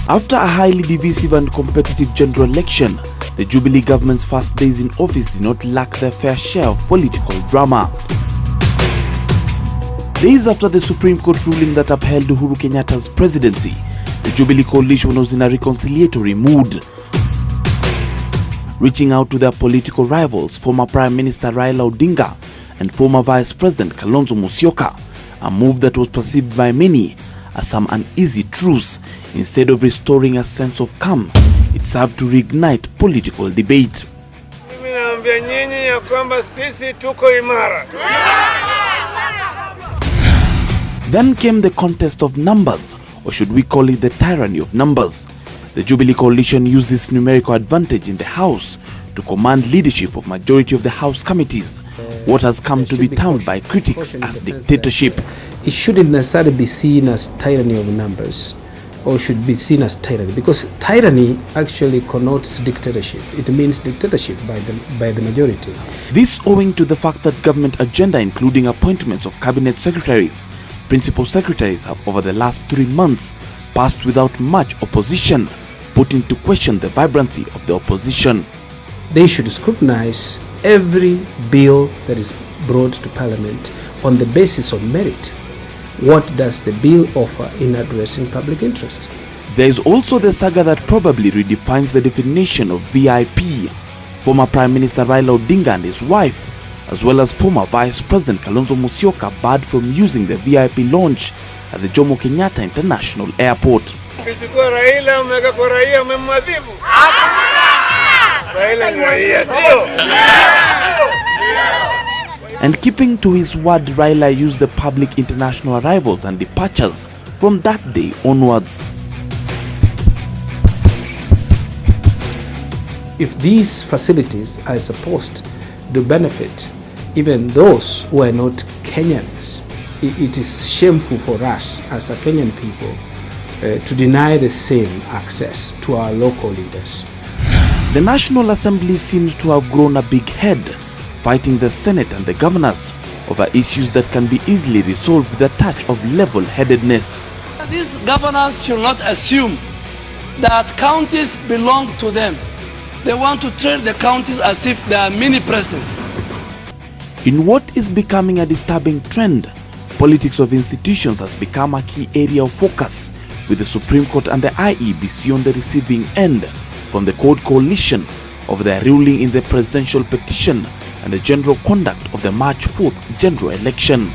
After a highly divisive and competitive general election, the Jubilee government's first days in office did not lack their fair share of political drama. Days after the Supreme Court ruling that upheld Uhuru Kenyatta's presidency, the Jubilee coalition was in a reconciliatory mood, reaching out to their political rivals, former Prime Minister Raila Odinga and former Vice President Kalonzo Musyoka, a move that was perceived by many as some uneasy truce. Instead of restoring a sense of calm, it served to reignite political debate. Then came the contest of numbers, or should we call it the tyranny of numbers. The Jubilee coalition used this numerical advantage in the House to command leadership of majority of the House committees, what has come to be termed by critics as dictatorship. It shouldn't necessarily be seen as tyranny of numbers, or should be seen as tyranny, because tyranny actually connotes dictatorship. It means dictatorship by the majority. This owing to the fact that government agenda, including appointments of cabinet secretaries, principal secretaries, have over the last 3 months passed without much opposition, putting into question the vibrancy of the opposition. They should scrutinize every bill that is brought to Parliament on the basis of merit. What does the bill offer in addressing public interest? There is also the saga that probably redefines the definition of VIP. Former Prime Minister Raila Odinga and his wife, as well as former Vice President Kalonzo Musyoka, barred from using the VIP lounge at the Jomo Kenyatta International Airport. And keeping to his word, Raila used the public international arrivals and departures from that day onwards. If these facilities are supposed to benefit even those who are not Kenyans, it is shameful for us as a Kenyan people to deny the same access to our local leaders. The National Assembly seems to have grown a big head, fighting the Senate and the governors over issues that can be easily resolved with a touch of level-headedness. These governors should not assume that counties belong to them. They want to treat the counties as if they are mini presidents. In what is becoming a disturbing trend, politics of institutions has become a key area of focus, with the Supreme Court and the IEBC on the receiving end from the court coalition of their ruling in the presidential petition and the general conduct of the March 4th general election.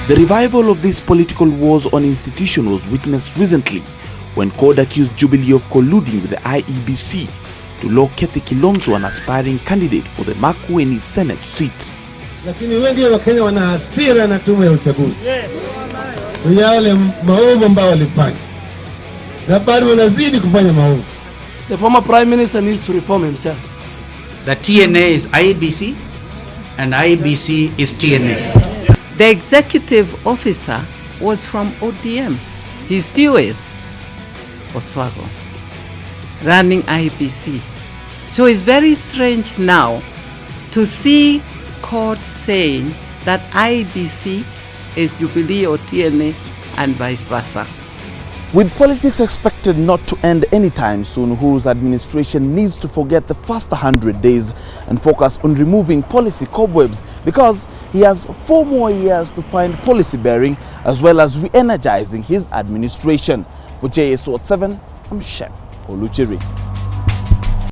The revival of these political wars on institution was witnessed recently when CORD accused Jubilee of colluding with the IEBC to law Kathy Kilonzo, an aspiring candidate for the Makueni Senate seat. Lakini wengi wa Kenya wana hasira na tume ya uchaguzi. Yale maovu ambao walifanya. Na bado wanazidi kufanya maovu. The former Prime Minister needs to reform himself. The TNA is IEBC and IEBC is TNA. The executive officer was from ODM. He still is, Oswago, running IEBC. So it's very strange now to see court saying that IEBC is Jubilee or TNA and vice versa. With politics expected not to end anytime soon, Uhuru's administration needs to forget the first 100 days and focus on removing policy cobwebs, because he has 4 more years to find policy bearing as well as re-energizing his administration. For JSO 7, I'm Shem Oluchiri.